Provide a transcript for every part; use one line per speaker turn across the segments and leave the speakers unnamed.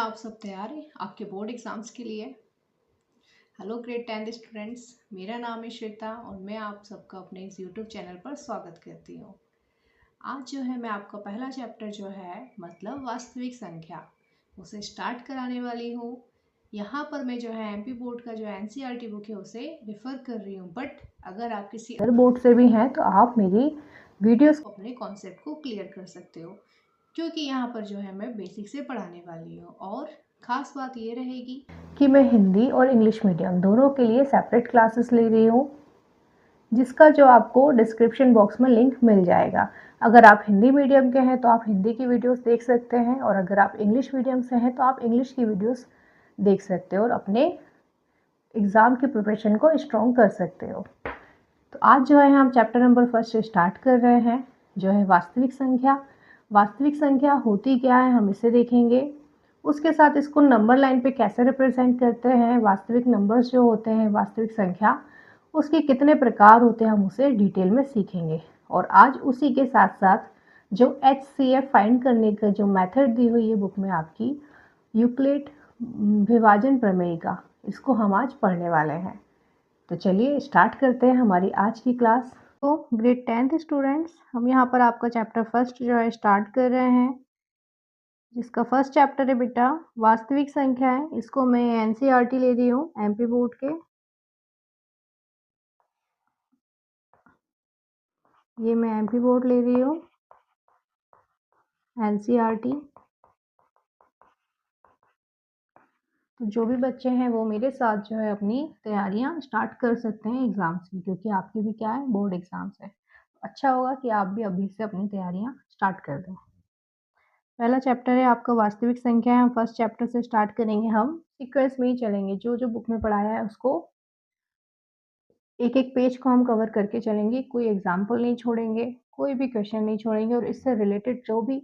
आप सब तैयार हैं आपके बोर्ड एग्ज़ाम्स के लिए? हेलो ग्रेड 10th स्टूडेंट्स, मेरा नाम है श्वेता और मैं आप सबका अपने इस यूट्यूब चैनल पर स्वागत करती हूँ। आज जो है मैं आपका पहला चैप्टर जो है मतलब वास्तविक संख्या उसे स्टार्ट कराने वाली हूँ। यहाँ पर मैं जो है एमपी बोर्ड का जो एनसीईआरटी बुक है उसे रेफ़र कर रही हूँ, बट अगर आप किसी
अदर बोर्ड से भी हैं तो आप मेरी वीडियोस
को अपने कॉन्सेप्ट को क्लियर कर सकते हो, क्योंकि यहाँ पर जो है मैं बेसिक से पढ़ाने वाली हूँ। और ख़ास बात ये रहेगी
कि मैं हिंदी और इंग्लिश मीडियम दोनों के लिए सेपरेट क्लासेस ले रही हूँ, जिसका जो आपको डिस्क्रिप्शन बॉक्स में लिंक मिल जाएगा। अगर आप हिंदी मीडियम के हैं तो आप हिंदी की वीडियोस देख सकते हैं, और अगर आप इंग्लिश मीडियम से हैं तो आप इंग्लिश की वीडियोस देख सकते हो और अपने एग्ज़ाम की प्रिपरेशन को स्ट्रॉन्ग कर सकते हो। तो आज जो है हम चैप्टर नंबर फर्स्ट स्टार्ट कर रहे हैं, जो है वास्तविक संख्या। वास्तविक संख्या होती क्या है हम इसे देखेंगे, उसके साथ इसको नंबर लाइन पे कैसे रिप्रेजेंट करते हैं, वास्तविक नंबर्स जो होते हैं, वास्तविक संख्या उसके कितने प्रकार होते हैं, हम उसे डिटेल में सीखेंगे। और आज उसी के साथ साथ जो HCF फाइंड करने का जो मेथड दी हुई है बुक में आपकी, यूक्लिड विभाजन प्रमेय का, इसको हम आज पढ़ने वाले हैं। तो चलिए स्टार्ट करते हैं हमारी आज की क्लास। तो ग्रेड 10th स्टूडेंट्स, हम यहाँ पर आपका चैप्टर फर्स्ट जो है स्टार्ट कर रहे हैं, जिसका फर्स्ट चैप्टर है बेटा वास्तविक संख्या है। इसको मैं एनसीईआरटी ले रही हूँ एमपी बोर्ड के। ये मैं एमपी बोर्ड ले रही हूँ एनसीईआरटी। तो जो भी बच्चे हैं वो मेरे साथ जो है अपनी तैयारियां स्टार्ट कर सकते हैं एग्ज़ाम्स की, क्योंकि आपकी भी क्या है, बोर्ड एग्ज़ाम्स है। अच्छा होगा कि आप भी अभी से अपनी तैयारियां स्टार्ट कर दें। पहला चैप्टर है आपका वास्तविक संख्या है। हम फर्स्ट चैप्टर से स्टार्ट करेंगे, हम सीक्वेंस में ही चलेंगे, जो जो बुक में पढ़ाया है उसको एक एक पेज को हम कवर करके चलेंगे, कोई एग्जाम्पल नहीं छोड़ेंगे, कोई भी क्वेश्चन नहीं छोड़ेंगे, और इससे रिलेटेड जो भी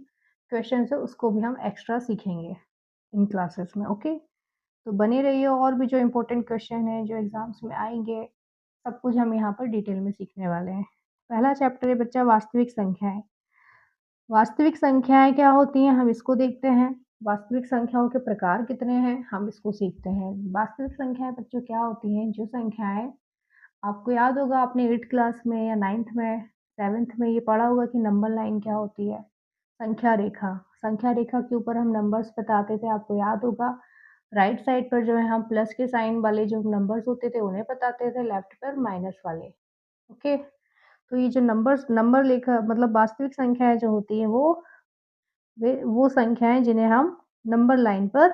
क्वेश्चन है उसको भी हम एक्स्ट्रा सीखेंगे इन क्लासेस में। ओके, तो बने रहिए, और भी जो इम्पोर्टेंट क्वेश्चन है जो एग्जाम्स में आएंगे सब कुछ हम यहाँ पर डिटेल में सीखने वाले हैं। पहला चैप्टर है बच्चा वास्तविक संख्याएं। वास्तविक संख्याएं क्या होती हैं हम इसको देखते हैं। वास्तविक संख्याओं के प्रकार कितने हैं हम इसको सीखते हैं। वास्तविक संख्याएं बच्चों क्या होती हैं, जो संख्याएं आपको याद होगा आपने 8th क्लास में या 9th में 7th में ये पढ़ा होगा कि नंबर लाइन क्या होती है। संख्या रेखा, संख्या रेखा के ऊपर हम नंबर्स बताते थे, आपको याद होगा। राइट साइड पर जो है हम प्लस के साइन वाले जो नंबर्स होते थे उन्हें बताते थे, लेफ्ट पर माइनस वाले। ओके, तो ये जो नंबर लेखा मतलब वास्तविक संख्याएं जो होती हैं वो संख्याएं जिन्हें हम नंबर लाइन पर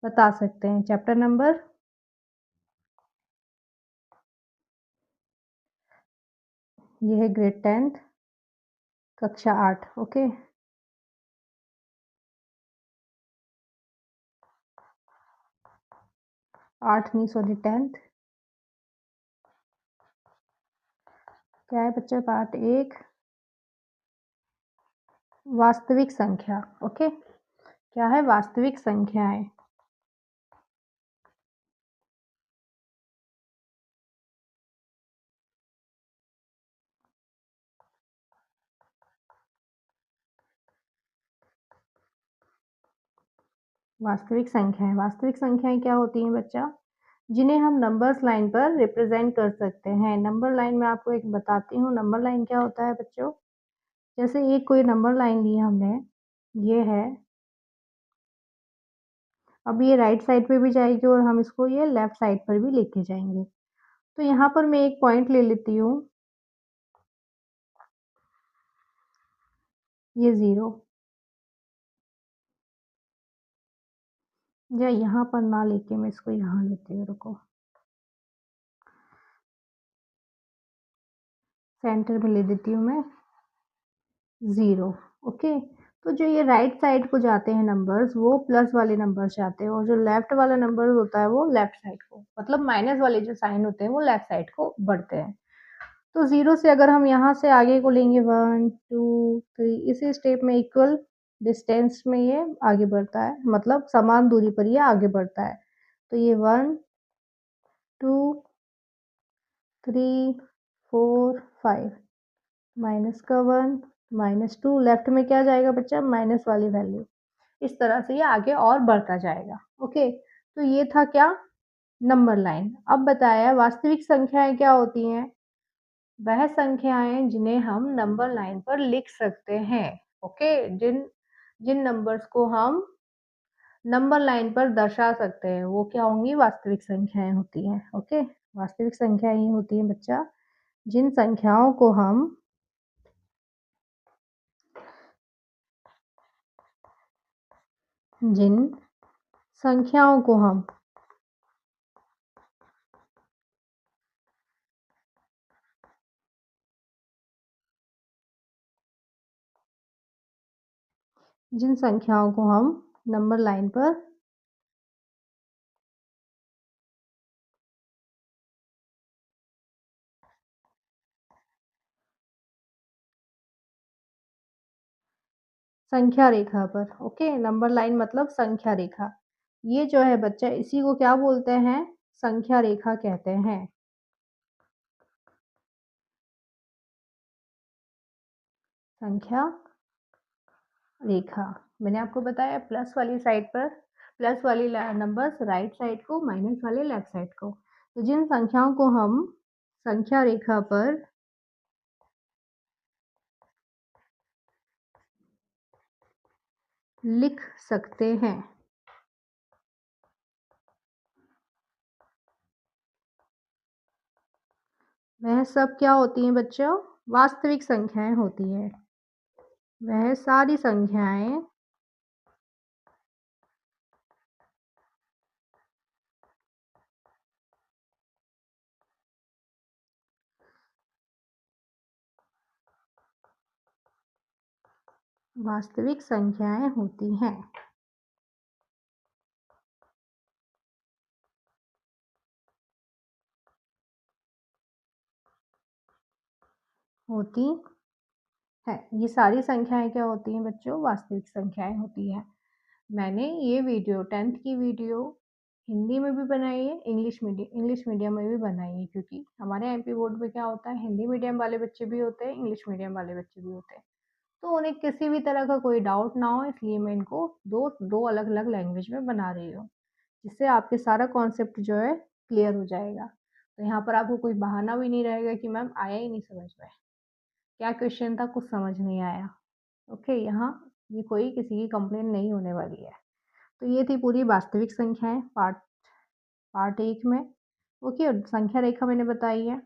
बता सकते हैं। चैप्टर नंबर ये है ग्रेड 10th कक्षा 8। ओके, 8 नहीं सॉरी 10th। क्या है बच्चा, पार्ट 1 वास्तविक संख्या। ओके, क्या है वास्तविक संख्याएं। वास्तविक संख्याएं क्या होती हैं बच्चा, जिन्हें हम नंबर्स लाइन पर रिप्रेजेंट कर सकते हैं। नंबर लाइन में आपको एक बताती हूँ, नंबर लाइन क्या होता है बच्चों। जैसे एक कोई नंबर लाइन ली हमने, ये है, अब ये राइट साइड पे भी जाएगी और हम इसको ये लेफ्ट साइड पर भी लेके जाएंगे। तो यहाँ पर मैं एक पॉइंट ले लेती हूँ, ये 0, या यहाँ पर ना लेके मैं इसको यहाँ लेती हूँ, रुको, सेंटर में ले देती हूँ मैं 0। ओके, तो जो ये राइट साइड को जाते हैं नंबर्स वो प्लस वाले नंबर्स जाते हैं, और जो लेफ्ट वाला नंबर होता है वो लेफ्ट साइड को, मतलब माइनस वाले जो साइन होते हैं वो लेफ्ट साइड को बढ़ते हैं। तो 0 से अगर हम यहाँ से आगे को लेंगे 1 2 3, इसी स्टेप में इक्वल डिस्टेंस में ये आगे बढ़ता है, मतलब समान दूरी पर ये आगे बढ़ता है। तो ये 1 2 3 4 5, माइनस का 1 -2, लेफ्ट में क्या जाएगा बच्चा, माइनस वाली वैल्यू, इस तरह से ये आगे और बढ़ता जाएगा। ओके, तो ये था क्या, नंबर लाइन। अब बताया वास्तविक संख्याएँ क्या होती हैं? वह संख्याएँ जिन्हें हम नंबर लाइन पर लिख सकते हैं। ओके, जिन जिन नंबर्स को हम नंबर लाइन पर दर्शा सकते हैं, वो क्या होंगी? वास्तविक संख्याएँ होती हैं। ओके, वास्तविक संख्याएँ ये होती हैं बच्चा, जिन संख्याओं को हम जिन संख्याओं को हम जिन संख्याओं को हम नंबर लाइन पर संख्या रेखा पर, ओके, नंबर लाइन मतलब संख्या रेखा। ये जो है बच्चा, इसी को क्या बोलते हैं? संख्या रेखा कहते हैं। संख्या रेखा। मैंने आपको बताया प्लस वाली साइड पर, प्लस वाली नंबर्स राइट साइड को, माइनस वाले लेफ्ट साइड को। तो जिन संख्याओं को हम संख्या रेखा पर लिख सकते हैं, वह सब क्या होती हैं बच्चों? वास्तविक संख्याएं होती हैं। वह सारी संख्याएं वास्तविक संख्याएं होती हैं। होती है। ये सारी संख्याएं क्या होती हैं बच्चों? वास्तविक संख्याएं होती हैं। मैंने ये वीडियो 10th की वीडियो हिंदी में भी बनाई है, इंग्लिश मीडियम में भी बनाई है, क्योंकि हमारे एमपी बोर्ड में क्या होता है, हिंदी मीडियम वाले बच्चे भी होते हैं, इंग्लिश मीडियम वाले बच्चे भी होते हैं। तो उन्हें किसी भी तरह का कोई डाउट ना हो, इसलिए मैं इनको दो दो अलग अलग लैंग्वेज में बना रही हूँ, जिससे आपके सारा कॉन्सेप्ट जो है क्लियर हो जाएगा। तो यहाँ पर आपको कोई बहाना भी नहीं रहेगा कि मैम आया ही नहीं समझ में, क्या क्वेश्चन था, कुछ समझ नहीं आया। ओके, यहाँ ये कोई किसी की कंप्लेन नहीं होने वाली है। तो ये थी पूरी वास्तविक संख्याएं पार्ट पार्ट 1 में। ओके, और संख्या रेखा मैंने बताई है।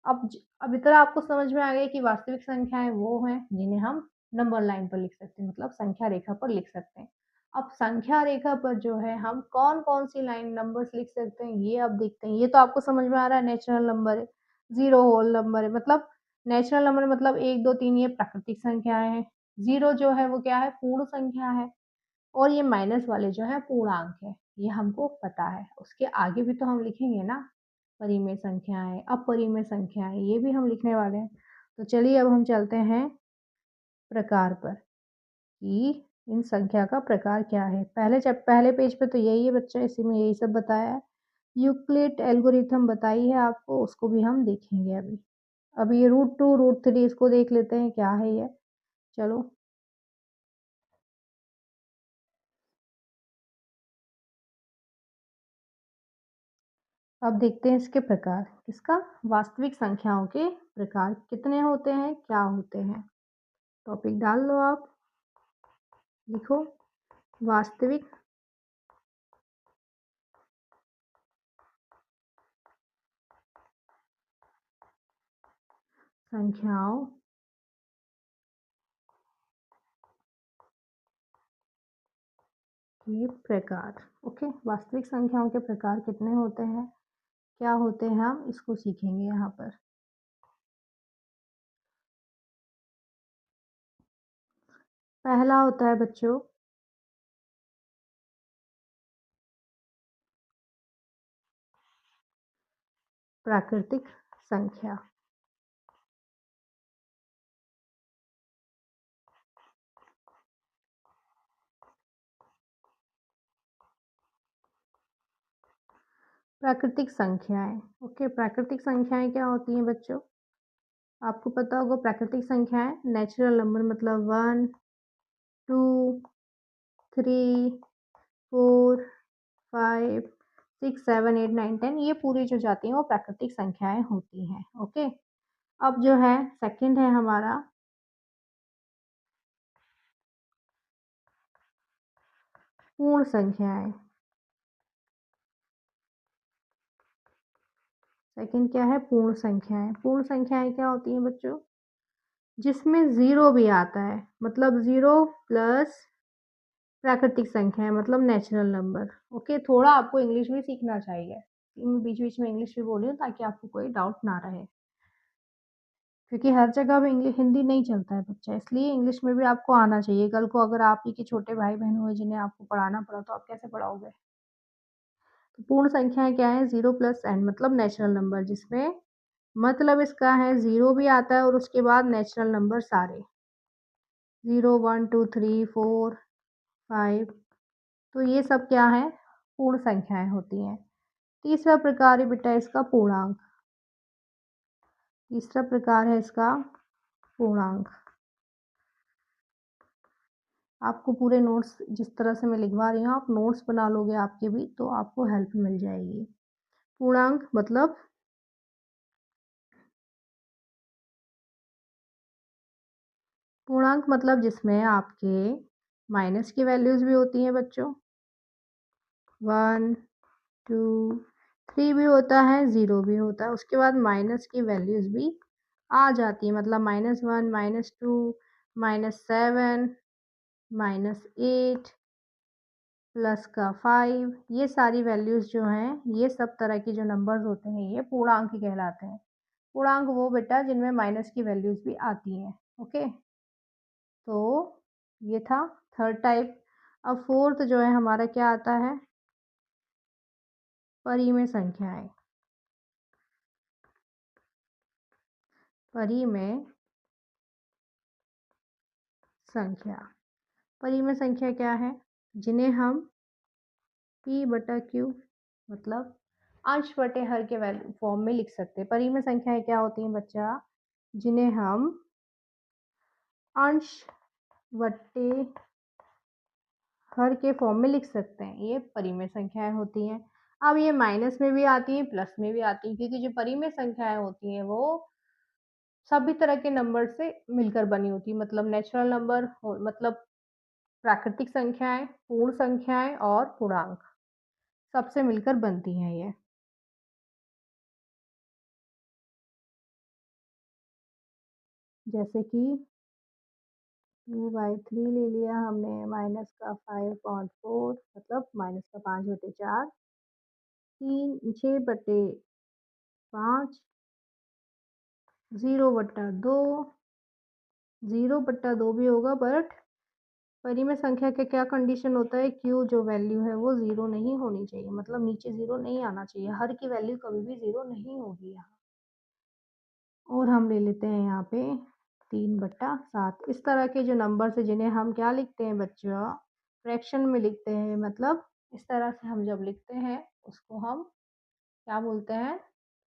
अब इतना आपको समझ में आ गया कि वास्तविक संख्याएं वो हैं जिन्हें हम नंबर लाइन पर लिख सकते हैं, मतलब संख्या रेखा पर लिख सकते हैं। अब संख्या रेखा पर जो है हम कौन कौन सी लाइन नंबर्स लिख सकते हैं, ये अब देखते हैं। ये तो आपको समझ में आ रहा है, नेचुरल नंबर है, जीरो होल नंबर है, मतलब नेचुरल नंबर मतलब 1 2 3 ये प्राकृतिक संख्याएं हैं। जीरो जो है वो क्या है? पूर्ण संख्या है। और ये माइनस वाले जो है पूर्णांक है, ये हमको पता है। उसके आगे भी तो हम लिखेंगे ना, परिमेय संख्याएं, अपरिमेय संख्याएं, ये भी हम लिखने वाले हैं। तो चलिए अब हम चलते हैं प्रकार पर, कि इन संख्या का प्रकार क्या है। पहले पेज पे तो यही है बच्चा, इसी में यही सब बताया है। यूक्लिड एल्गोरिथम बताई है आपको, उसको भी हम देखेंगे अभी। अभी ये √2 √3 इसको देख लेते हैं क्या है ये। चलो, अब देखते हैं इसके प्रकार। किसका? वास्तविक संख्याओं के प्रकार कितने होते हैं, क्या होते हैं। टॉपिक डाल लो आप, लिखो वास्तविक संख्याओं के प्रकार। ओके, वास्तविक संख्याओं के प्रकार कितने होते हैं, क्या होते हैं, हम इसको सीखेंगे यहाँ पर। पहला होता है बच्चों प्राकृतिक संख्या। प्राकृतिक संख्याएं। ओके, प्राकृतिक संख्याएं क्या होती हैं बच्चों? आपको पता होगा प्राकृतिक संख्याएं नेचुरल नंबर मतलब 1 2 3, 4, 5, 6, 7, 8, 9, 10 ये पूरी जो जाती हैं वो प्राकृतिक संख्याएं होती हैं। ओके, अब जो है सेकंड है हमारा पूर्ण संख्याएं। सेकंड क्या है? पूर्ण संख्याएं। पूर्ण संख्याएं क्या होती हैं बच्चों? जिसमें ज़ीरो भी आता है, मतलब ज़ीरो प्लस प्राकृतिक संख्या है, मतलब नेचुरल नंबर। ओके, थोड़ा आपको इंग्लिश भी सीखना चाहिए। मैं बीच-बीच में इंग्लिश भी बोल रही हूँ ताकि आपको कोई डाउट ना रहे। क्योंकि हर जगह पे हिंदी नहीं चलता है बच्चा, इसलिए इंग्लिश में भी आपको आना चाहिए। कल को अगर आप ही के छोटे भाई-बहन हुए जिन्हें आपको पढ़ाना पड़ा तो आप कैसे पढ़ाओगे? तो पूर्ण संख्याएँ क्या है? 0 प्लस n मतलब नेचुरल नंबर, जिसमें मतलब इसका है 0 भी आता है और उसके बाद नेचुरल नंबर सारे 0, 1, 2, 3, 4, 5 तो ये सब क्या है? पूर्ण संख्याएँ होती हैं। तीसरा प्रकार है बेटा इसका पूर्णांक। तीसरा प्रकार है इसका पूर्णांक। आपको पूरे नोट्स जिस तरह से मैं लिखवा रही हूँ, आप नोट्स बना लोगे आपके भी तो आपको हेल्प मिल जाएगी। पूर्णांक मतलब जिसमें आपके माइनस की वैल्यूज़ भी होती हैं बच्चों। 1, 2, 3 भी होता है, 0 भी होता है। उसके बाद माइनस की वैल्यूज़ भी आ जाती है, मतलब -1, -2, -7, -8 प्लस का 5 ये सारी वैल्यूज़ जो हैं, ये सब तरह की जो नंबर्स होते हैं, ये पूर्णांक कहलाते हैं। पूर्णांक वो बेटा जिनमें माइनस की वैल्यूज़ भी आती हैं। ओके, तो ये था थर्ड टाइप। अब फोर्थ जो है हमारा क्या आता है? परिमेय संख्याएं। परिमेय संख्या। परिमेय संख्या क्या है? जिन्हें हम p/q मतलब अंश बटे हर के वैल्यू फॉर्म में लिख सकते हैं। परिमेय संख्याएं क्या होती हैं बच्चा? जिन्हें हम अंश बटे हर के फॉर्म में लिख सकते हैं, ये परिमेय संख्याएं होती हैं। अब ये माइनस में भी आती हैं, प्लस में भी आती हैं, क्योंकि जो परिमेय संख्याएं होती हैं वो सभी तरह के नंबर से मिलकर बनी होती है, मतलब नेचुरल नंबर मतलब प्राकृतिक संख्याएं, पूर्ण संख्याएं और पूर्णांक सबसे मिलकर बनती हैं ये। जैसे कि 2/3 ले लिया हमने, माइनस का 5/4 मतलब माइनस का 5/4, 6/5, 0/2, 0/2 भी होगा, बट परिमेय संख्या का क्या कंडीशन होता है? क्यू जो वैल्यू है वो ज़ीरो नहीं होनी चाहिए, मतलब नीचे ज़ीरो नहीं आना चाहिए। हर की वैल्यू कभी भी ज़ीरो नहीं होगी यहाँ। और हम ले लेते हैं यहाँ पे 3/7। इस तरह के जो नंबर्स है जिन्हें हम क्या लिखते हैं बच्चों? फ्रैक्शन में लिखते हैं, मतलब इस तरह से हम जब लिखते हैं उसको हम क्या बोलते हैं?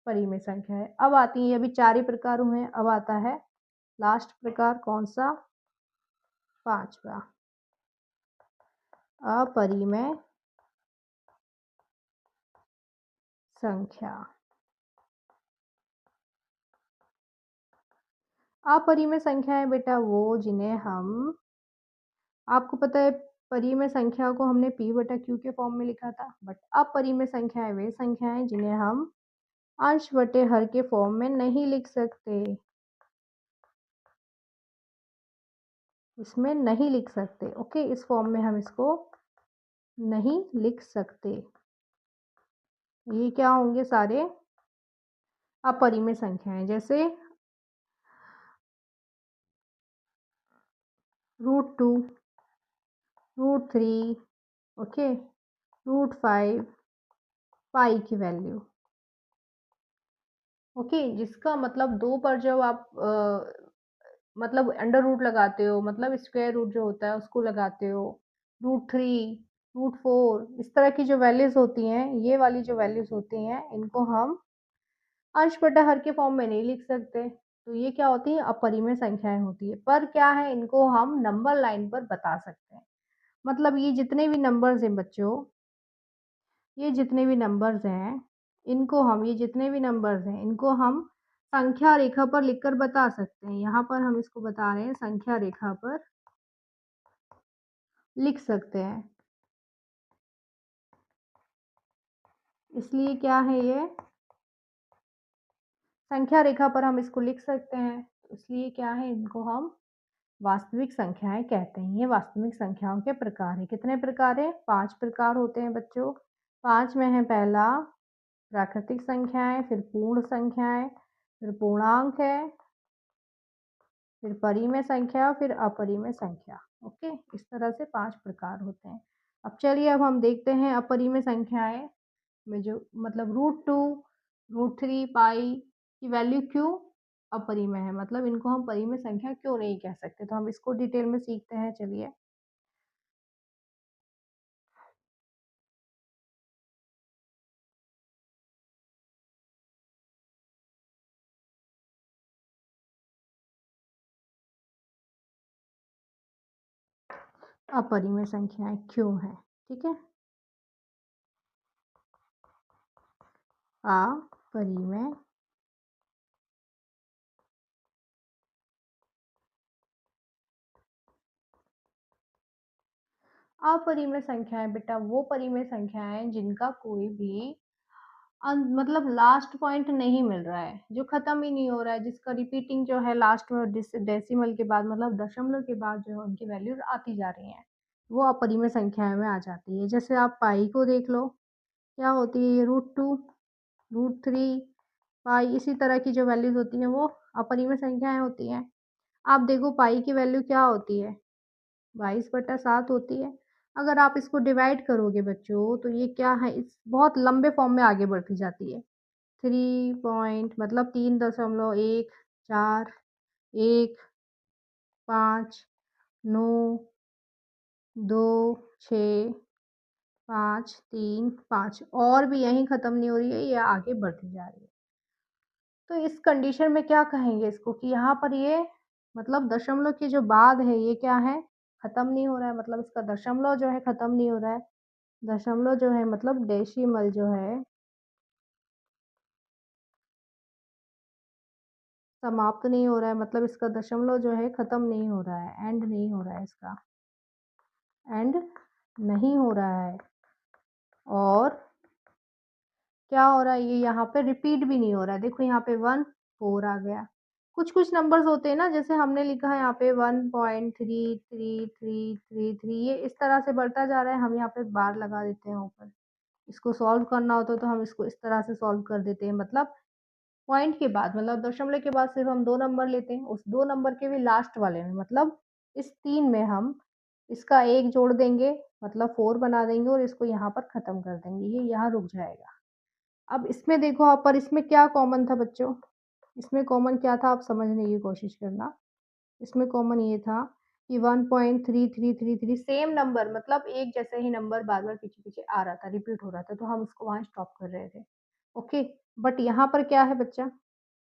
परिमेय संख्या है। अब आती है, अभी 4 ही प्रकार हुए हैं, अब आता है लास्ट प्रकार, कौन सा? 5वां, अपरिमेय संख्या। अपरिमेय संख्या है बेटा वो जिन्हें हम, आपको पता है परिमेय संख्या को हमने p/q के फॉर्म में लिखा था, बट अपरिमेय संख्याएं वे संख्याएं जिन्हें हम अंश बटे हर के फॉर्म में नहीं लिख सकते। इसमें नहीं लिख सकते। ओके, इस फॉर्म में हम इसको नहीं लिख सकते। ये क्या होंगे? सारे अपरिमेय संख्याएं, जैसे √2, √3, ओके, √5, पाई की वैल्यू। ओके, जिसका मतलब 2 पर जब आप मतलब अंडर रूट लगाते हो, मतलब स्क्वायर रूट जो होता है उसको लगाते हो, √3, √4 इस तरह की जो वैल्यूज़ होती हैं, ये वाली जो वैल्यूज़ होती हैं, इनको हम अंश बटा हर के फॉर्म में नहीं लिख सकते। तो ये क्या होती है? अपरिमेय संख्याएँ होती है। पर क्या है, इनको हम नंबर लाइन पर बता सकते हैं। मतलब ये जितने भी नंबर्स हैं बच्चों, ये जितने भी नंबर्स हैं, ये जितने भी नंबर्स हैं, इनको हम संख्या रेखा पर लिखकर बता सकते हैं। यहाँ पर हम इसको बता रहे हैं, संख्या रेखा पर लिख सकते हैं। इसलिए क्या है ये, संख्या रेखा पर हम इसको लिख सकते हैं, इसलिए क्या है, इनको हम वास्तविक संख्याएँ कहते हैं। ये वास्तविक संख्याओं के प्रकार हैं। कितने प्रकार हैं? 5 प्रकार होते हैं बच्चों। 5 में है पहला प्राकृतिक संख्याएँ, फिर पूर्ण संख्याएँ, फिर पूर्णांक है, फिर परिमेय संख्या, फिर अपरिमेय संख्या। ओके, इस तरह से 5 प्रकार होते हैं। अब चलिए अब हम देखते हैं अपरिमेय संख्याएँ में जो मतलब √2, √3, पाई की वैल्यू क्यों अपरिमेय है, मतलब इनको हम परिमेय संख्या क्यों नहीं कह सकते? तो हम इसको डिटेल में सीखते हैं, चलिए। अपरिमेय संख्याएँ क्यों हैं, ठीक है? अपरिमेय अपरिमेय संख्याएँ बेटा वो परिमेय संख्याएँ जिनका कोई भी मतलब लास्ट पॉइंट नहीं मिल रहा है, जो खत्म ही नहीं हो रहा है, जिसका रिपीटिंग जो है लास्ट में डेसिमल के बाद मतलब दशमलव के बाद जो है उनकी वैल्यू आती जा रही हैं, वो अपरिमेय संख्याएँ में आ जाती है। जैसे आप पाई को देख लो, क्या होती है ये √2, √3, पाई इसी तरह की जो वैल्यूज़ होती हैं वो अपरिमेय संख्याएँ होती हैं। आप देखो पाई की वैल्यू क्या होती है? 22/7 होती है। अगर आप इसको डिवाइड करोगे बच्चों तो ये क्या है, इस बहुत लंबे फॉर्म में आगे बढ़ती जाती है। 3 पॉइंट मतलब 3.1, 4, 1, 5, 9, 2, 6, 5, 3, 5 और भी यहीं ख़त्म नहीं हो रही है, ये आगे बढ़ती जा रही है। तो इस कंडीशन में क्या कहेंगे इसको कि यहाँ पर ये मतलब दशमलव के जो बाद है ये क्या है? ख़त्म नहीं हो रहा है, मतलब इसका दशमलव जो है ख़त्म नहीं हो रहा है। दशमलव जो है मतलब डेसिमल जो है समाप्त नहीं हो रहा है, मतलब इसका दशमलव जो है ख़त्म नहीं हो रहा है, एंड नहीं हो रहा है, इसका एंड नहीं हो रहा है। और क्या हो रहा है, ये यहाँ पे रिपीट भी नहीं हो रहा है। देखो यहाँ पे 1 4 आ गया। कुछ-कुछ नंबर्स होते हैं ना, जैसे हमने लिखा है यहाँ पे 1.333333 ये इस तरह से बढ़ता जा रहा है, हम यहाँ पे बार लगा देते हैं ऊपर। इसको सॉल्व करना होता है तो हम इसको इस तरह से सॉल्व कर देते हैं, मतलब पॉइंट के बाद मतलब दशमलव के बाद सिर्फ हम 2 नंबर लेते हैं, उस 2 नंबर के भी लास्ट वाले में मतलब इस 3 में हम इसका 1 जोड़ देंगे, मतलब 4 बना देंगे और इसको यहाँ पर ख़त्म कर देंगे, ये यहाँ रुक जाएगा। अब इसमें देखो आप, पर इसमें क्या कॉमन था बच्चों? इसमें कॉमन क्या था आप समझने की कोशिश करना। इसमें कॉमन ये था कि 1.3333 सेम नंबर मतलब एक जैसा ही नंबर बार-बार पीछे-पीछे आ रहा था, रिपीट हो रहा था, तो हम उसको वहाँ स्टॉप कर रहे थे। ओके, बट यहाँ पर क्या है बच्चा?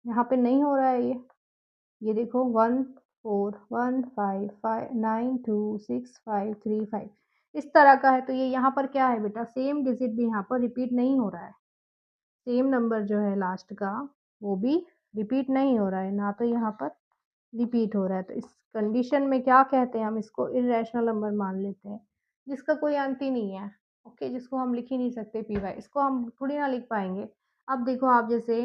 यहाँ पे नहीं हो रहा है ये। ये देखो 1 4 1 5 5 9 2 6 5 3 5 इस तरह का है, तो ये यहाँ पर क्या है बेटा? सेम डिजिट भी यहाँ पर रिपीट नहीं हो रहा है। सेम नंबर जो है लास्ट का वो भी रिपीट नहीं हो रहा है, ना तो यहाँ पर रिपीट हो रहा है। तो इस कंडीशन में क्या कहते हैं, हम इसको इर्रेशनल नंबर मान लेते हैं, जिसका कोई अंत ही नहीं है। ओके, जिसको हम लिख ही नहीं सकते पी वाई, इसको हम थोड़ी ना लिख पाएँगे। अब देखो आप जैसे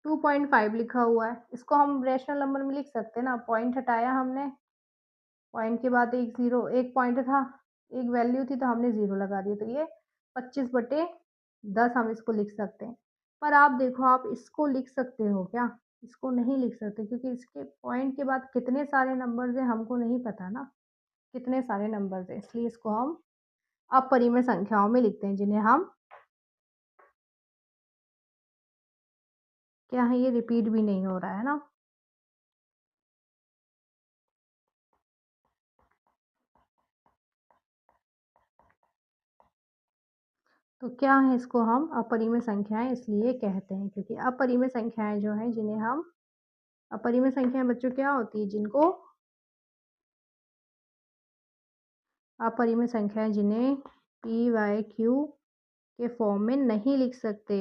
2.5 लिखा हुआ है, इसको हम रैशनल नंबर में लिख सकते हैं ना, पॉइंट हटाया हमने, पॉइंट के बाद एक ज़ीरो, एक पॉइंट था, एक वैल्यू थी तो हमने ज़ीरो लगा दिया, तो ये 25/10 हम इसको लिख सकते हैं। पर आप देखो आप इसको लिख सकते हो क्या? इसको नहीं लिख सकते क्योंकि इसके पॉइंट के बाद कितने सारे नंबर्स हैं हमको नहीं पता ना, कितने सारे नंबर्स हैं, इसलिए इसको हम अपरिमेय संख्याओं में लिखते हैं, जिन्हें हम क्या है, ये रिपीट भी नहीं हो रहा है ना। तो क्या है, इसको हम अपरिमेय संख्याएँ इसलिए कहते हैं क्योंकि अपरिमेय संख्याएँ जो हैं जिन्हें हम अपरिमेय संख्याएँ बच्चों क्या होती है, जिनको अपरिमेय संख्याएं जिन्हें पी वाई क्यू के फॉर्म में नहीं लिख सकते,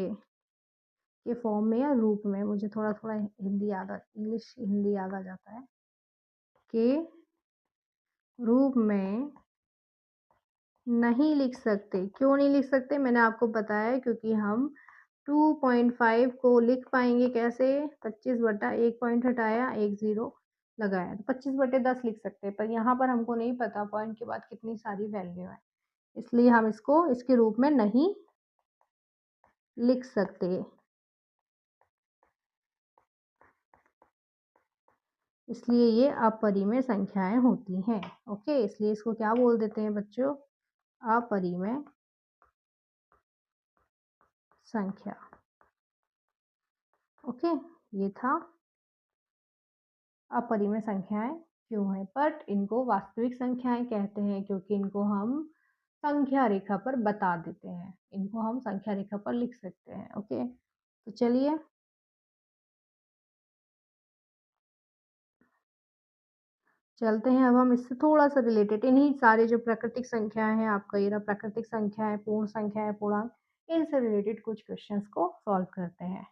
के फॉर्म में या रूप में, मुझे थोड़ा थोड़ा हिंदी याद आ, इंग्लिश हिंदी याद आ जाता है, के रूप में नहीं लिख सकते। क्यों नहीं लिख सकते, मैंने आपको बताया क्योंकि हम 2.5 को लिख पाएंगे कैसे, 25 बटा 1 पॉइंट हटाया 1 0 लगाया, तो 25 बटे 10 लिख सकते हैं, पर यहाँ पर हमको नहीं पता पॉइंट के बाद कितनी सारी वैल्यू है, इसलिए हम इसको इसके रूप में नहीं लिख सकते। इसलिए ये अपरिमेय संख्याएं होती हैं। ओके, इसलिए इसको क्या बोल देते हैं बच्चों, अपरिमेय संख्या। ओके, ये था अपरिमेय संख्याएं क्यों है, बट इनको वास्तविक संख्याएं कहते हैं क्योंकि इनको हम संख्या रेखा पर बता देते हैं, इनको हम संख्या रेखा पर लिख सकते हैं। ओके, तो चलिए चलते हैं, अब हम इससे थोड़ा सा रिलेटेड इन्हीं सारे जो प्राकृतिक संख्याएं हैं, आपका ये प्राकृतिक संख्या है, पूर्ण संख्या है, पूर्णांक, इनसे रिलेटेड कुछ क्वेश्चंस को सॉल्व करते हैं।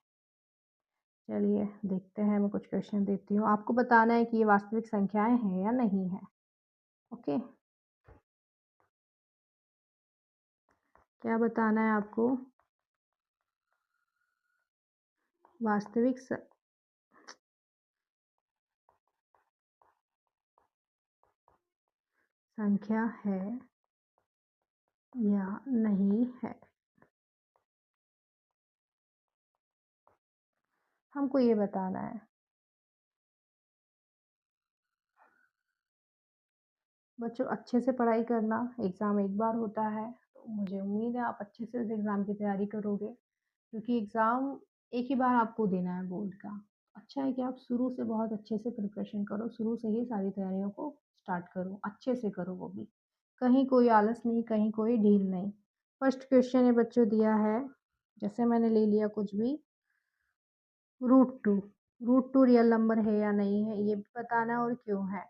चलिए देखते हैं, मैं कुछ क्वेश्चन देती हूँ, आपको बताना है कि ये वास्तविक संख्याएं हैं या नहीं है। ओके, क्या बताना है आपको, वास्तविक संख्या है या नहीं है। हमको ये बताना है। बच्चों अच्छे से पढ़ाई करना, एग्ज़ाम एक बार होता है, तो मुझे उम्मीद है आप अच्छे से इस एग्ज़ाम की तैयारी करोगे, क्योंकि एग्ज़ाम एक ही बार आपको देना है बोर्ड का। अच्छा है कि आप शुरू से बहुत अच्छे से प्रिपरेशन करो, शुरू से ही सारी तैयारियों को स्टार्ट करो, अच्छे से करो, वो भी कहीं कोई आलस नहीं, कहीं कोई ढील नहीं। फर्स्ट क्वेश्चन है बच्चों दिया है, जैसे मैंने ले लिया कुछ भी, √2, √2 रियल नंबर है या नहीं है, ये भी बताना और क्यों है।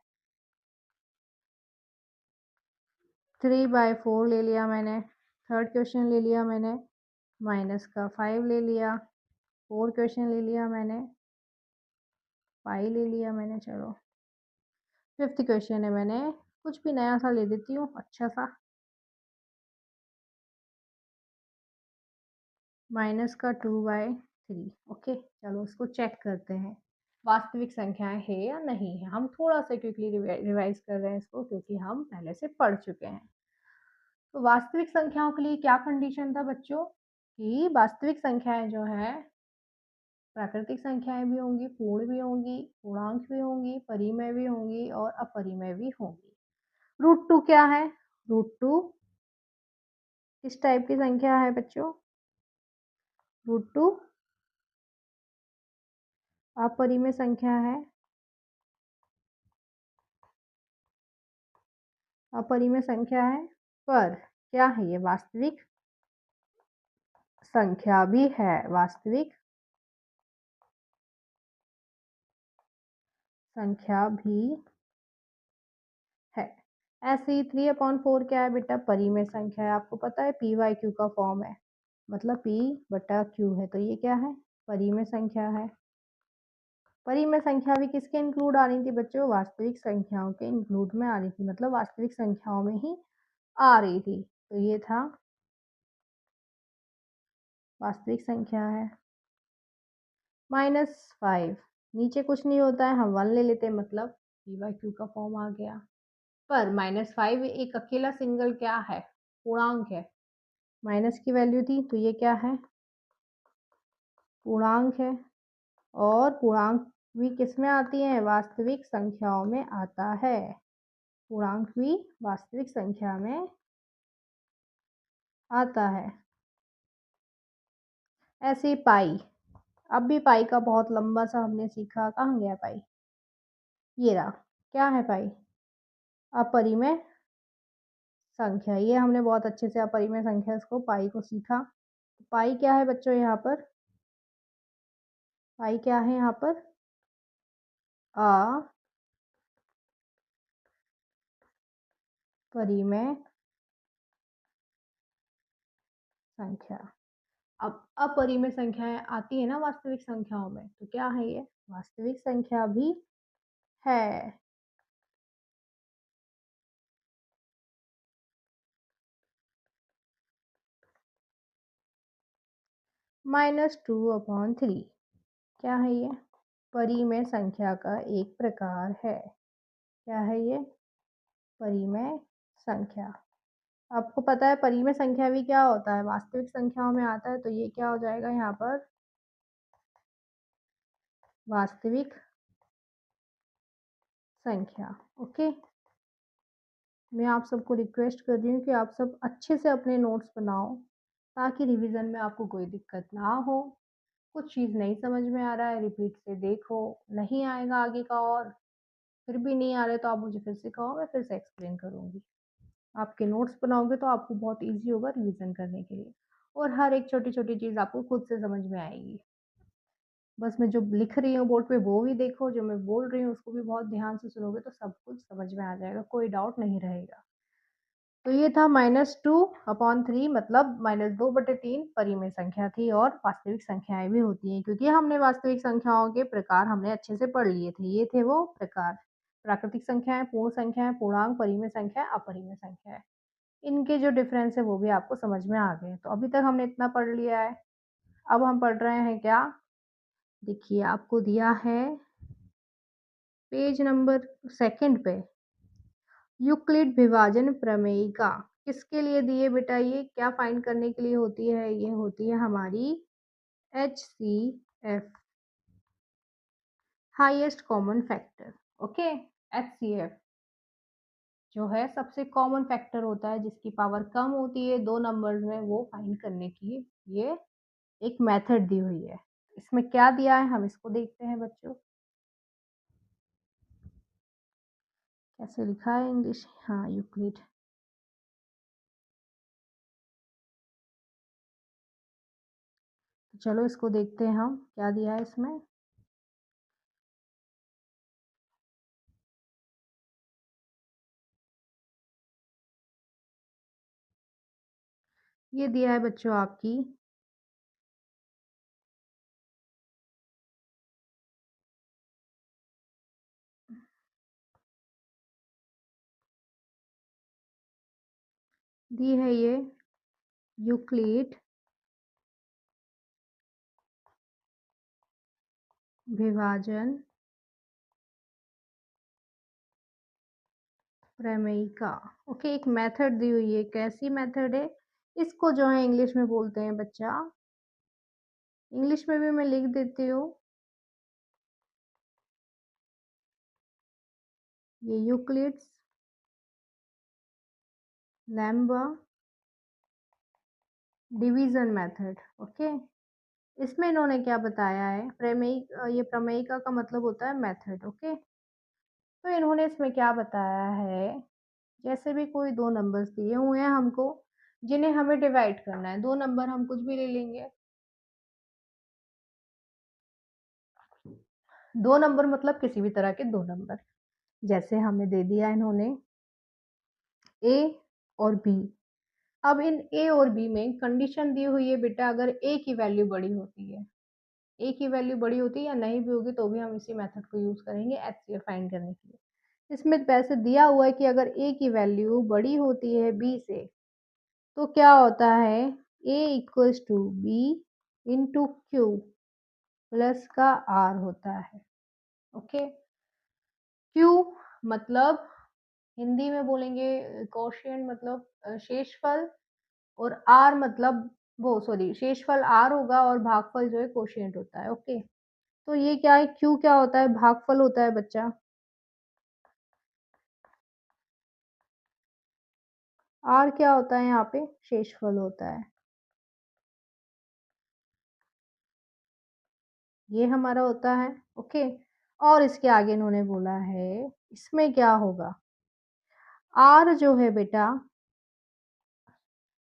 3/4 ले लिया मैंने, थर्ड क्वेश्चन ले लिया मैंने, माइनस का 5 ले लिया, फोर्थ क्वेश्चन ले लिया मैंने, पाई ले लिया मैंने। चलो फिफ्थ क्वेश्चन है, मैंने कुछ भी नया सा ले देती हूँ, अच्छा सा, माइनस का 2/3। ओके, चलो इसको चेक करते हैं, वास्तविक संख्याएं है या नहीं है। हम थोड़ा सा क्विकली रिवाइज कर रहे हैं इसको, क्योंकि हम पहले से पढ़ चुके हैं। तो वास्तविक संख्याओं के लिए क्या कंडीशन था बच्चों, कि वास्तविक संख्याएं जो है प्राकृतिक संख्याएं भी होंगी, पूर्ण भी होंगी, पूर्णांक भी होंगी, परिमेय भी होंगी और अपरिमेय भी होंगी। √2 क्या है, √2 किस टाइप की संख्या है बच्चों, √2 अपरिमेय संख्या है, अपरिमेय संख्या है, पर क्या है ये वास्तविक संख्या भी है, वास्तविक संख्या भी है। ऐसे ही 3/4 क्या है बेटा, परिमेय संख्या है, आपको पता है पी वाई क्यू का फॉर्म है, मतलब p बटा q है, तो ये क्या है, परिमेय संख्या है। परिमेय संख्या भी किसके इंक्लूड आ रही थी बच्चों, वास्तविक संख्याओं के इंक्लूड में आ रही थी, मतलब वास्तविक संख्याओं में ही आ रही थी, तो ये था वास्तविक संख्या है। -5, नीचे कुछ नहीं होता है, हम 1 ले लेते हैं, मतलब पी वाई क्यू का फॉर्म आ गया। पर -5 एक अकेला सिंगल क्या है, पूर्णांक है, माइनस की वैल्यू थी, तो ये क्या है, पूर्णांक है। और पूर्णांक भी किस में आती है, वास्तविक संख्याओं में आता है, पूर्णांक भी वास्तविक संख्या में आता है। ऐसे ही पाई, अब भी पाई का बहुत लंबा सा हमने सीखा, कहाँ गया पाई, ये रहा, क्या है पाई, अपरिमेय संख्या, ये हमने बहुत अच्छे से अपरिमेय संख्या इसको पाई को सीखा। पाई क्या है बच्चों, यहाँ पर पाई क्या है, यहाँ पर परिमेय संख्या। अब अपरिमेय संख्याएं आती है ना वास्तविक संख्याओं में, तो क्या है ये? वास्तविक संख्या भी है। -2/3 क्या है ये? परिमेय संख्या का एक प्रकार है। क्या है ये? परिमेय संख्या। आपको पता है परिमेय संख्या भी क्या होता है? वास्तविक संख्याओं में आता है, तो ये क्या हो जाएगा यहाँ पर? वास्तविक संख्या। ओके, मैं आप सबको रिक्वेस्ट कर रही हूँ कि आप सब अच्छे से अपने नोट्स बनाओ, ताकि रिवीजन में आपको कोई दिक्कत ना हो। कुछ चीज़ नहीं समझ में आ रहा है, रिपीट से देखो, नहीं आएगा आगे का और फिर भी नहीं आ रहा है तो आप मुझे फिर से कहो, मैं फिर से एक्सप्लेन करूँगी। आपके नोट्स बनाओगे तो आपको बहुत ईज़ी होगा रिवीजन करने के लिए, और हर एक छोटी-छोटी चीज़ आपको खुद से समझ में आएगी। बस मैं जो लिख रही हूँ बोर्ड पे वो भी देखो, जो मैं बोल रही हूँ उसको भी बहुत ध्यान से सुनोगे तो सब कुछ समझ में आ जाएगा, कोई डाउट नहीं रहेगा। तो ये था -2/3 मतलब -2/3 परिमेय संख्या थी, और वास्तविक संख्याएँ भी होती हैं, क्योंकि हमने वास्तविक संख्याओं के प्रकार हमने अच्छे से पढ़ लिए थे। ये थे वो प्रकार, प्राकृतिक संख्याएँ, पूर्ण संख्याएँ, पूर्णांक, परिमेय संख्या, अपरिमेय संख्याएँ। इनके जो डिफरेंस है वो भी आपको समझ में आ गए। तो अभी तक हमने इतना पढ़ लिया है। अब हम पढ़ रहे हैं क्या? देखिए आपको दिया है पेज नंबर 2 पे यूक्लिड विभाजन प्रमेयिका। किसके लिए दिए बेटा? ये क्या फाइंड करने के लिए होती है? ये होती है हमारी HCF, highest common factor. Okay, HCF जो है सबसे कॉमन फैक्टर होता है, जिसकी पावर कम होती है दो नंबर्स में, वो फाइंड करने की ये एक मेथड दी हुई है। इसमें क्या दिया है हम इसको देखते हैं बच्चों। कैसे लिखा है इंग्लिश? हाँ, यूक्लिड। तो चलो इसको देखते हैं हम क्या दिया है इसमें। ये दिया है बच्चों आपकी दी है ये यूक्लिड विभाजन प्रमेयिका। ओके, एक मेथड दी हुई है। कैसी मेथड है? इसको जो है इंग्लिश में बोलते हैं बच्चा, इंग्लिश में भी मैं लिख देती हूँ, ये यूक्लिड्स लैम्बा डिवीजन मेथड। ओके, इसमें इन्होंने क्या बताया है? ये प्रमेयिका का मतलब होता है मेथड। ओके, तो इन्होंने इसमें क्या बताया है? जैसे भी कोई दो नंबर्स दिए हुए हैं हमको, जिन्हें हमें डिवाइड करना है। दो नंबर हम कुछ भी ले लेंगे, दो नंबर मतलब किसी भी तरह के दो नंबर। जैसे हमें दे दिया इन्होंने ए और बी। अब इन ए और बी में कंडीशन दी हुई है बेटा, अगर ए की वैल्यू बड़ी होती है, ए की वैल्यू बड़ी होती है या नहीं भी होगी तो भी हम इसी मेथड को यूज करेंगे एचसीएफ फाइंड करने के लिए। इसमें वैसे दिया हुआ है कि अगर ए की वैल्यू बड़ी होती है बी से, तो क्या होता है? A equals to B into Q plus का आर होता है। ओके, क्यू मतलब हिंदी में बोलेंगे कोशेंट, मतलब शेषफल, और आर मतलब वो सॉरी शेषफल आर होगा और भागफल जो है कोशेंट होता है। ओके, तो ये क्या है? क्यू क्या होता है? भागफल होता है बच्चा। आर क्या होता है? यहाँ पे शेषफल होता है। ये हमारा होता है। ओके, और इसके आगे इन्होंने बोला है इसमें क्या होगा? आर जो है बेटा,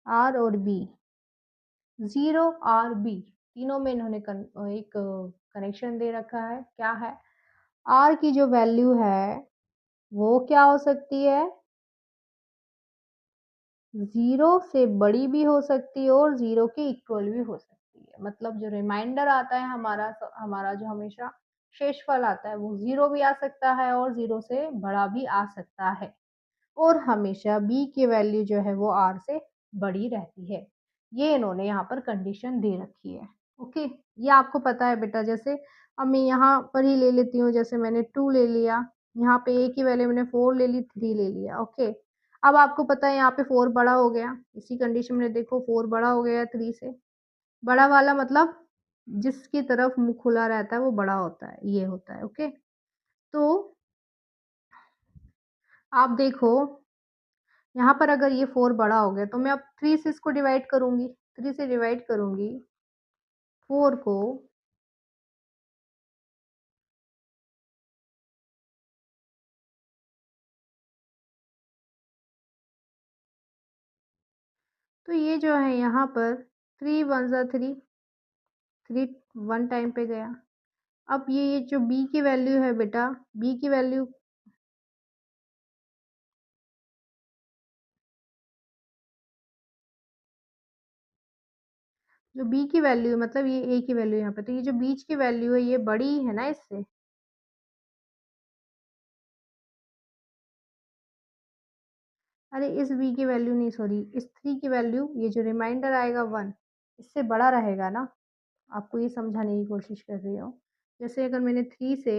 आर और बी, 0 R B तीनों में इन्होंने एक कनेक्शन दे रखा है। क्या है? आर की जो वैल्यू है वो क्या हो सकती है? ज़ीरो से बड़ी भी हो सकती है और ज़ीरो के इक्वल भी हो सकती है। मतलब जो रिमाइंडर आता है हमारा जो हमेशा शेषफल आता है वो ज़ीरो भी आ सकता है और ज़ीरो से बड़ा भी आ सकता है। और हमेशा b की वैल्यू जो है वो r से बड़ी रहती है। ये इन्होंने यहाँ पर कंडीशन दे रखी है। ओके, ये आपको पता है बेटा। जैसे अब मैं यहाँ पर ही ले लेती हूँ, जैसे मैंने 2 ले लिया, यहाँ पे a की वैल्यू मैंने 4 ले ली, 3 ले लिया। ओके, अब आपको पता है यहाँ पे 4 बड़ा हो गया, इसी कंडीशन में देखो 4 बड़ा हो गया 3 से। बड़ा वाला मतलब जिसकी तरफ मुँह खुला रहता है वो बड़ा होता है, ये होता है। ओके, तो आप देखो यहाँ पर अगर ये 4 बड़ा हो गया तो मैं अब 3 से इसको डिवाइड करूँगी, 3 से डिवाइड करूँगी 4 को, तो ये जो है यहाँ पर 3 1 ज़ा 3, 3 1 टाइम पे गया। अब ये जो b की वैल्यू है बेटा, b की वैल्यू जो b की वैल्यू मतलब ये a की वैल्यू यहाँ पे, तो ये जो बीच की वैल्यू है ये बड़ी है ना इससे। अरे इस b की वैल्यू नहीं, सॉरी, इस 3 की वैल्यू, ये जो रिमाइंडर आएगा 1, इससे बड़ा रहेगा ना। आपको ये समझाने की कोशिश कर रही हूँ। जैसे अगर मैंने 3 से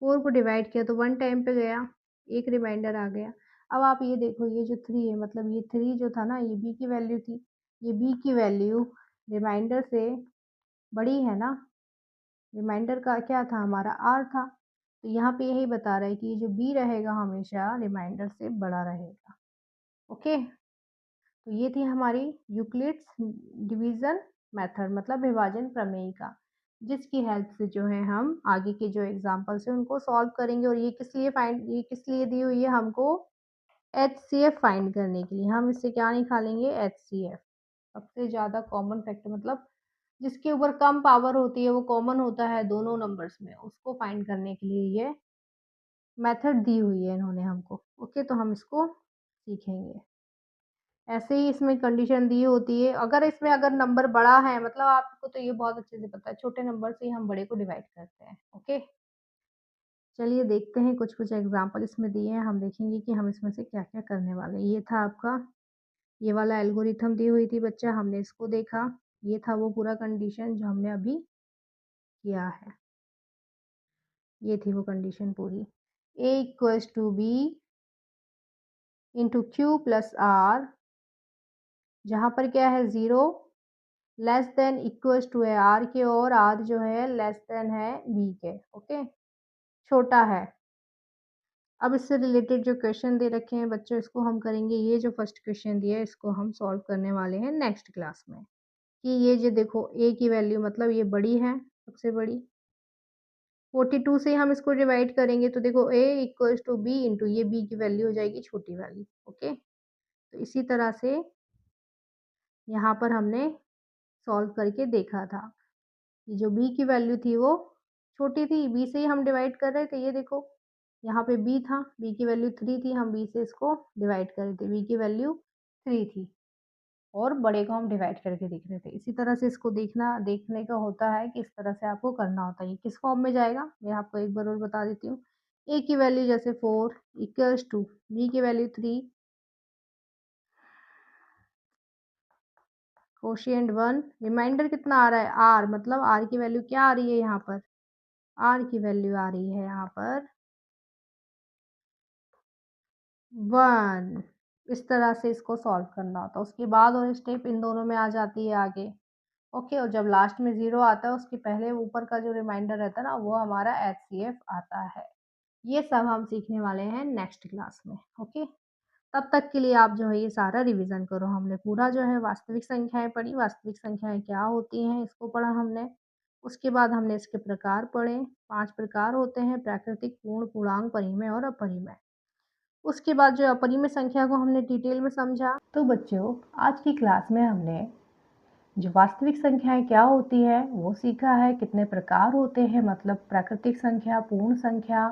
4 को डिवाइड किया तो 1 टाइम पे गया, एक रिमाइंडर आ गया। अब आप ये देखो, ये जो 3 है मतलब ये 3 जो था ना ये b की वैल्यू थी, ये b की वैल्यू रिमाइंडर से बड़ी है ना। रिमाइंडर का क्या था हमारा r था, तो यहाँ पे यही बता रहा है कि ये जो b रहेगा हमेशा रिमाइंडर से बड़ा रहेगा। ओके, तो ये थी हमारी यूक्लिड्स डिवीज़न मेथड मतलब विभाजन प्रमेय का, जिसकी हेल्प से जो है हम आगे के जो एग्जाम्पल्स हैं उनको सॉल्व करेंगे। और ये किस लिए दी हुई है हमको, HCF फाइंड करने के लिए। हम इससे क्या निकालेंगे, HCF, सबसे ज़्यादा कॉमन फैक्टर, मतलब जिसके ऊपर कम पावर होती है वो कॉमन होता है दोनों नंबर्स में, उसको फाइंड करने के लिए ये मेथड दी हुई है इन्होंने हमको। ओके, तो हम इसको सीखेंगे। ऐसे ही इसमें कंडीशन दी होती है, अगर नंबर बड़ा है, मतलब आपको तो ये बहुत अच्छे से पता है, छोटे नंबर से ही हम बड़े को डिवाइड करते हैं। ओके, चलिए देखते हैं, कुछ कुछ एग्जांपल इसमें दिए हैं, हम देखेंगे कि हम इसमें से क्या-क्या करने वाले हैं। ये था आपका, ये वाला एल्गोरिथम दी हुई थी बच्चा, हमने इसको देखा। ये था वो पूरा कंडीशन जो हमने अभी किया है। ये थी वो कंडीशन पूरी। A equals to B into Q plus R, जहाँ पर क्या है 0 लेस देन इक्वल्स टू है R के, और R जो है लेस देन है B के। ओके, छोटा है। अब इससे रिलेटेड जो क्वेश्चन दे रखे हैं बच्चों, इसको हम करेंगे। ये जो फर्स्ट क्वेश्चन दिया है इसको हम सॉल्व करने वाले हैं नेक्स्ट क्लास में। कि ये जो देखो A की वैल्यू मतलब ये बड़ी है, सबसे बड़ी, 42 से हम इसको डिवाइड करेंगे तो देखो A equals to B into ये B की वैल्यू हो जाएगी छोटी वाली। ओके, तो इसी तरह से यहाँ पर हमने सॉल्व करके देखा था। ये जो b की वैल्यू थी वो छोटी थी, b से ही हम डिवाइड कर रहे थे। ये देखो यहाँ पे b था, b की वैल्यू 3 थी, हम b से इसको डिवाइड कर रहे थे, b की वैल्यू 3 थी, और बड़े को हम डिवाइड करके देख रहे थे। इसी तरह से इसको देखने का होता है कि इस तरह से आपको करना होता है। ये किस फॉर्म में जाएगा मैं आपको एक बार और बता देती हूँ। a की वैल्यू जैसे 4 इक्वल्स टू b की वैल्यू 3, कोशिएंट 1, रिमाइंडर कितना आ रहा है r, मतलब r की वैल्यू क्या आ रही है यहाँ पर, r की वैल्यू आ रही है यहाँ पर 1। इस तरह से इसको सॉल्व करना होता है। उसके बाद और स्टेप इन दोनों में आ जाती है आगे। ओके, और जब लास्ट में 0 आता है उसके पहले ऊपर का जो रिमाइंडर रहता है ना वो हमारा HCF आता है। ये सब हम सीखने वाले हैं नेक्स्ट क्लास में। ओके, तब तक के लिए आप जो है ये सारा रिवीजन करो। हमने पूरा जो है वास्तविक संख्याएं पढ़ी, वास्तविक संख्याएं क्या होती हैं इसको पढ़ा हमने। उसके बाद हमने इसके प्रकार पढ़े। 5 प्रकार होते हैं, प्राकृतिक, पूर्ण, पूर्णांक, परिमेय और अपरिमेय। उसके बाद जो अपरिमेय संख्या को हमने डिटेल में समझा। तो बच्चों, आज की क्लास में हमने जो वास्तविक संख्याएं क्या होती है वो सीखा है। कितने प्रकार होते हैं, मतलब प्राकृतिक संख्या, पूर्ण संख्या,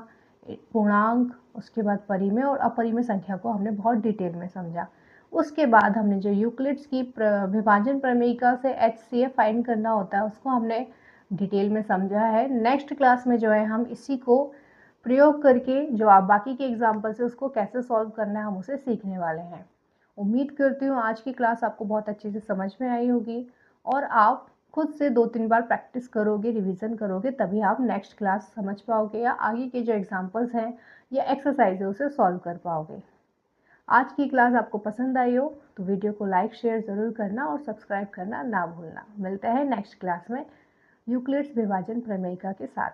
पूर्णांक, उसके बाद परिमेय और अपरिमेय संख्या को हमने बहुत डिटेल में समझा। उसके बाद हमने जो यूक्लिड्स की विभाजन प्रमेयिका से HCF फाइंड करना होता है उसको हमने डिटेल में समझा है। नेक्स्ट क्लास में जो है हम इसी को प्रयोग करके जो आप बाकी के एग्जाम्पल से उसको कैसे सॉल्व करना है हम उसे सीखने वाले हैं। उम्मीद करती हूँ आज की क्लास आपको बहुत अच्छे से समझ में आई होगी और आप खुद से 2-3 बार प्रैक्टिस करोगे, रिवीजन करोगे, तभी आप नेक्स्ट क्लास समझ पाओगे या आगे के जो एग्जाम्पल्स हैं या एक्सरसाइज है उसे सॉल्व कर पाओगे। आज की क्लास आपको पसंद आई हो तो वीडियो को लाइक शेयर ज़रूर करना और सब्सक्राइब करना ना भूलना। मिलते हैं नेक्स्ट क्लास में यूक्लिड्स विभाजन प्रमेयिका के साथ।